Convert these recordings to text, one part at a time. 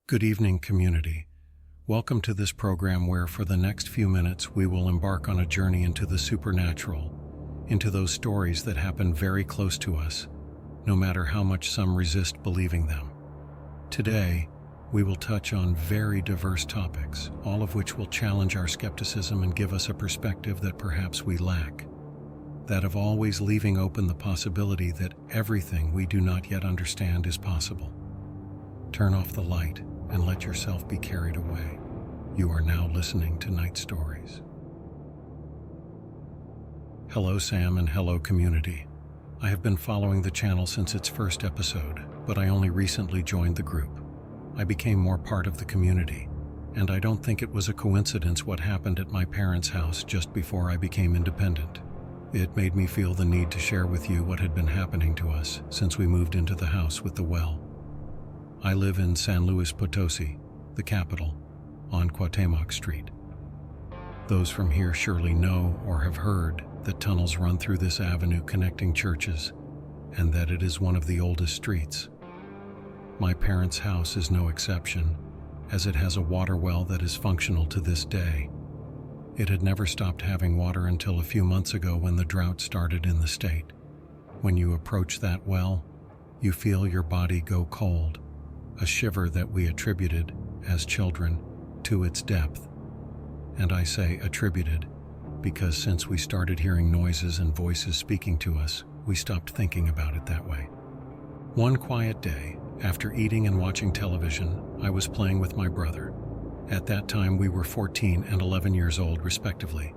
Good evening, community. Welcome to this program where for the next few minutes we will embark on a journey into the supernatural, into those stories that happen very close to us, no matter how much some resist believing them. Today, we will touch on very diverse topics, all of which will challenge our skepticism and give us a perspective that perhaps we lack. That of always leaving open the possibility that everything we do not yet understand is possible. Turn off the light and let yourself be carried away. You are now listening to Night Stories. Hello, Sam, and hello, community. I have been following the channel since its first episode, but I only recently joined the group. I became more part of the community, and I don't think it was a coincidence what happened at my parents' house just before I became independent. It made me feel the need to share with you what had been happening to us since we moved into the house with the well. I live in San Louis Tosi, the capital, on Cuauhtemoc Street. Those from here surely know or have heard that tunnels run through this avenue connecting churches, and that it is one of the oldest streets. My parents' house is no exception, as it has a water well that is functional to this day. It had never stopped having water until a few months ago when the drought started in the state. When you approach that well, you feel your body go cold, a shiver that we attributed, as children, to its depth. And I say attributed, because since we started hearing noises and voices speaking to us, we stopped thinking about it that way. One quiet day, after eating and watching television, I was playing with my brother. At that time, we were 14 and 11 years old, respectively.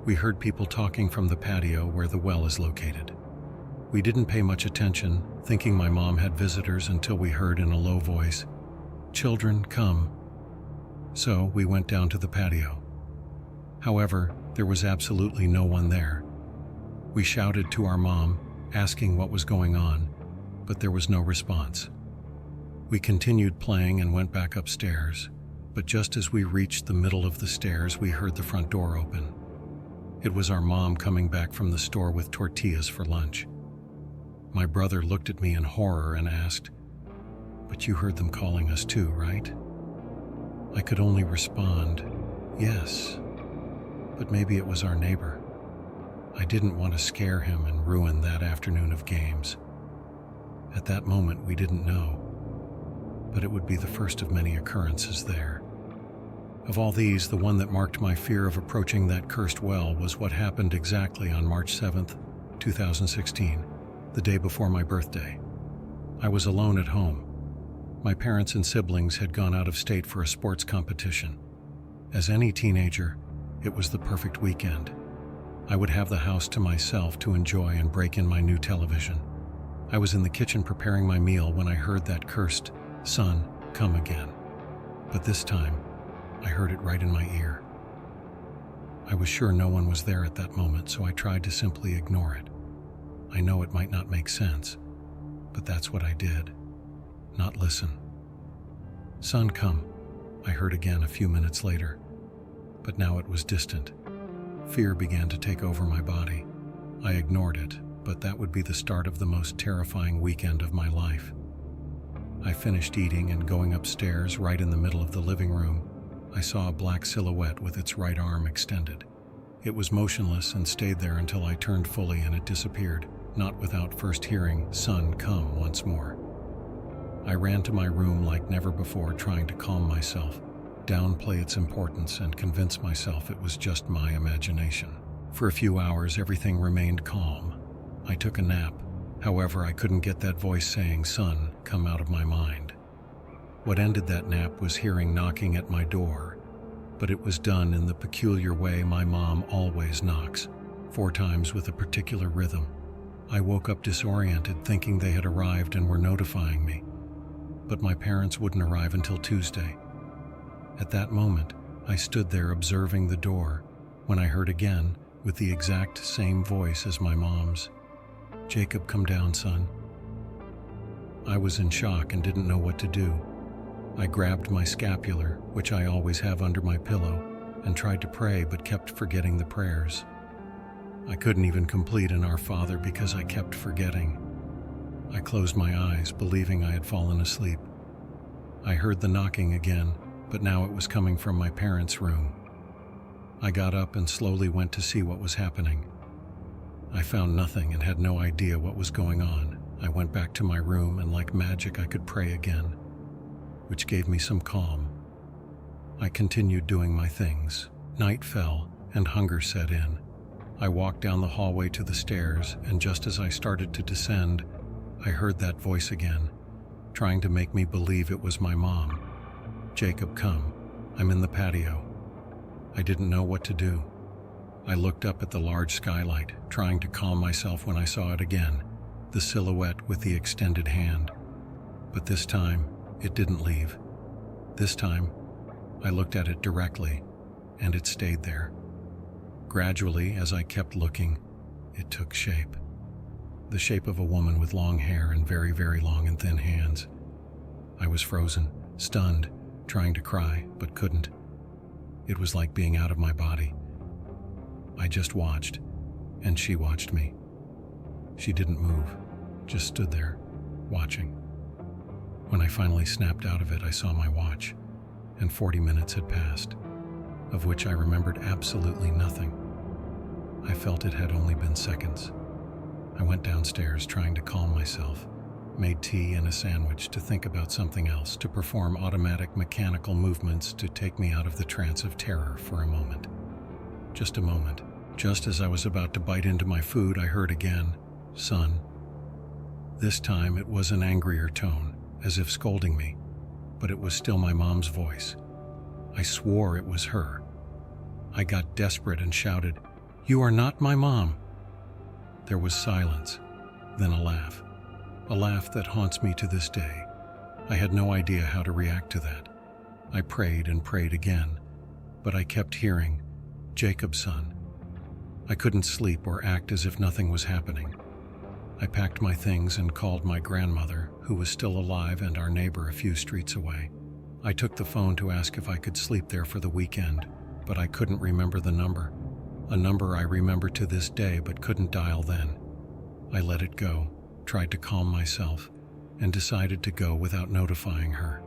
We heard people talking from the patio where the well is located. We didn't pay much attention, thinking my mom had visitors until we heard in a low voice, "Children, come." So we went down to the patio. However, there was absolutely no one there. We shouted to our mom, asking what was going on, but there was no response. We continued playing and went back upstairs, but just as we reached the middle of the stairs, we heard the front door open. It was our mom coming back from the store with tortillas for lunch. My brother looked at me in horror and asked, "But you heard them calling us too, right?" I could only respond, "Yes, but maybe it was our neighbor." I didn't want to scare him and ruin that afternoon of games. At that moment, we didn't know, but it would be the first of many occurrences there. Of all these, the one that marked my fear of approaching that cursed well was what happened exactly on March 7th, 2016, the day before my birthday. I was alone at home. My parents and siblings had gone out of state for a sports competition. As any teenager, it was the perfect weekend. I would have the house to myself to enjoy and break in my new television. I was in the kitchen preparing my meal when I heard that cursed "Son, come again." But this time, I heard it right in my ear. I was sure no one was there at that moment, so I tried to simply ignore it. I know it might not make sense, but that's what I did. Not listen. "Son, come," I heard again a few minutes later, but now it was distant. Fear began to take over my body. I ignored it, but that would be the start of the most terrifying weekend of my life. I finished eating and going upstairs. Right in the middle of the living room, I saw a black silhouette with its right arm extended. It was motionless and stayed there until I turned fully and it disappeared, not without first hearing "Son, come" once more. I ran to my room like never before, trying to calm myself, downplay its importance, and convince myself it was just my imagination. For a few hours, everything remained calm. I took a nap. However, I couldn't get that voice saying "Son, come" out of my mind. What ended that nap was hearing knocking at my door, but it was done in the peculiar way my mom always knocks, 4 times with a particular rhythm. I woke up disoriented, thinking they had arrived and were notifying me, but my parents wouldn't arrive until Tuesday. At that moment, I stood there observing the door when I heard again, with the exact same voice as my mom's, "Jacob, come down, son." I was in shock and didn't know what to do. I grabbed my scapular, which I always have under my pillow, and tried to pray but kept forgetting the prayers. I couldn't even complete an Our Father because I kept forgetting. I closed my eyes, believing I had fallen asleep. I heard the knocking again, but now it was coming from my parents' room. I got up and slowly went to see what was happening. I found nothing and had no idea what was going on. I went back to my room and like magic I could pray again, which gave me some calm. I continued doing my things. Night fell and hunger set in. I walked down the hallway to the stairs, and just as I started to descend, I heard that voice again, trying to make me believe it was my mom. "Jacob, come. I'm in the patio." I didn't know what to do. I looked up at the large skylight, trying to calm myself when I saw it again, the silhouette with the extended hand. But this time, it didn't leave. This time, I looked at it directly, and it stayed there. Gradually, as I kept looking, it took shape. The shape of a woman with long hair and very, very long and thin hands. I was frozen, stunned, trying to cry, but couldn't. It was like being out of my body. I just watched, and she watched me. She didn't move, just stood there, watching. When I finally snapped out of it, I saw my watch, and 40 minutes had passed, of which I remembered absolutely nothing. I felt it had only been seconds. I went downstairs trying to calm myself, made tea and a sandwich to think about something else, to perform automatic mechanical movements to take me out of the trance of terror for a moment. Just a moment. Just as I was about to bite into my food, I heard again, "Son." This time it was an angrier tone, as if scolding me, but it was still my mom's voice. I swore it was her. I got desperate and shouted, "You are not my mom." There was silence, then a laugh that haunts me to this day. I had no idea how to react to that. I prayed and prayed again, but I kept hearing, "Jacob's son." I couldn't sleep or act as if nothing was happening. I packed my things and called my grandmother, who was still alive, and our neighbor a few streets away. I took the phone to ask if I could sleep there for the weekend, but I couldn't remember the number, a number I remember to this day but couldn't dial then. I let it go, tried to calm myself, and decided to go without notifying her.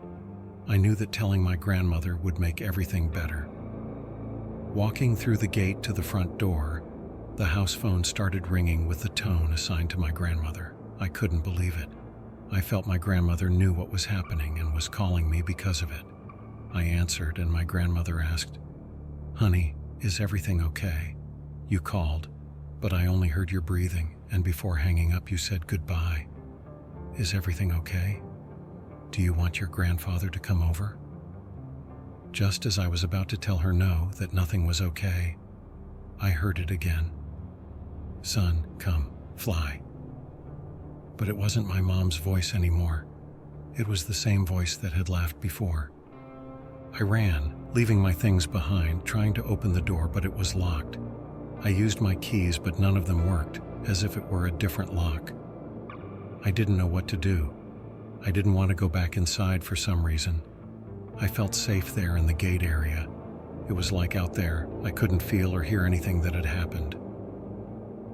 I knew that telling my grandmother would make everything better. Walking through the gate to the front door, the house phone started ringing with the tone assigned to my grandmother. I couldn't believe it. I felt my grandmother knew what was happening and was calling me because of it. I answered, and my grandmother asked, "Honey, is everything okay? You called, but I only heard your breathing, and before hanging up you said goodbye. Is everything okay? Do you want your grandfather to come over?" Just as I was about to tell her no, that nothing was okay, I heard it again. "Son, come, fly." But it wasn't my mom's voice anymore. It was the same voice that had laughed before. I ran, leaving my things behind, trying to open the door, but it was locked. I used my keys, but none of them worked, as if it were a different lock. I didn't know what to do. I didn't want to go back inside for some reason. I felt safe there in the gate area. It was like out there, I couldn't feel or hear anything that had happened.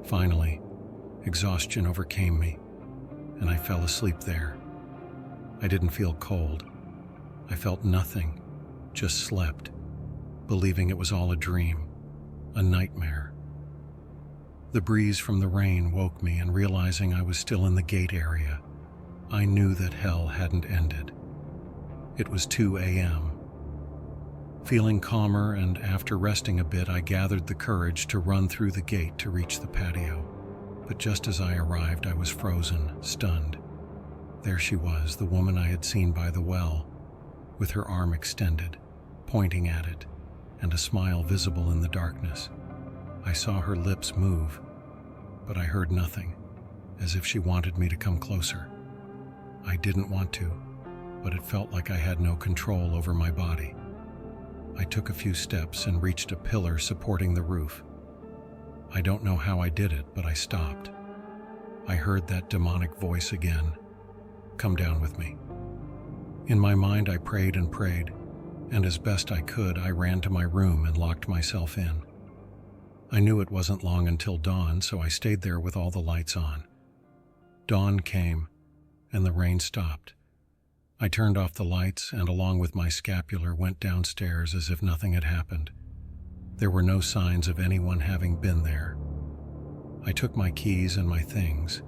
Finally, exhaustion overcame me, and I fell asleep there. I didn't feel cold. I felt nothing, just slept, believing it was all a dream, a nightmare. The breeze from the rain woke me, and realizing I was still in the gate area, I knew that hell hadn't ended. It was 2 a.m. Feeling calmer, and after resting a bit, I gathered the courage to run through the gate to reach the patio. But just as I arrived, I was frozen, stunned. There she was, the woman I had seen by the well, with her arm extended, pointing at it, and a smile visible in the darkness. I saw her lips move, but I heard nothing, as if she wanted me to come closer. I didn't want to, but it felt like I had no control over my body. I took a few steps and reached a pillar supporting the roof. I don't know how I did it, but I stopped. I heard that demonic voice again. "Come down with me." In my mind, I prayed and prayed, and as best I could, I ran to my room and locked myself in. I knew it wasn't long until dawn, so I stayed there with all the lights on. Dawn came, and the rain stopped. I turned off the lights and, along with my scapular, went downstairs as if nothing had happened. There were no signs of anyone having been there. I took my keys and my things,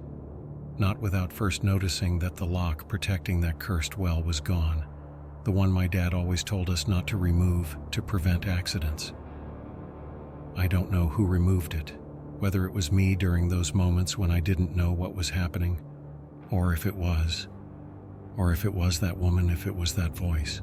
not without first noticing that the lock protecting that cursed well was gone, the one my dad always told us not to remove to prevent accidents. I don't know who removed it, whether it was me during those moments when I didn't know what was happening, or if it was that woman, if it was that voice.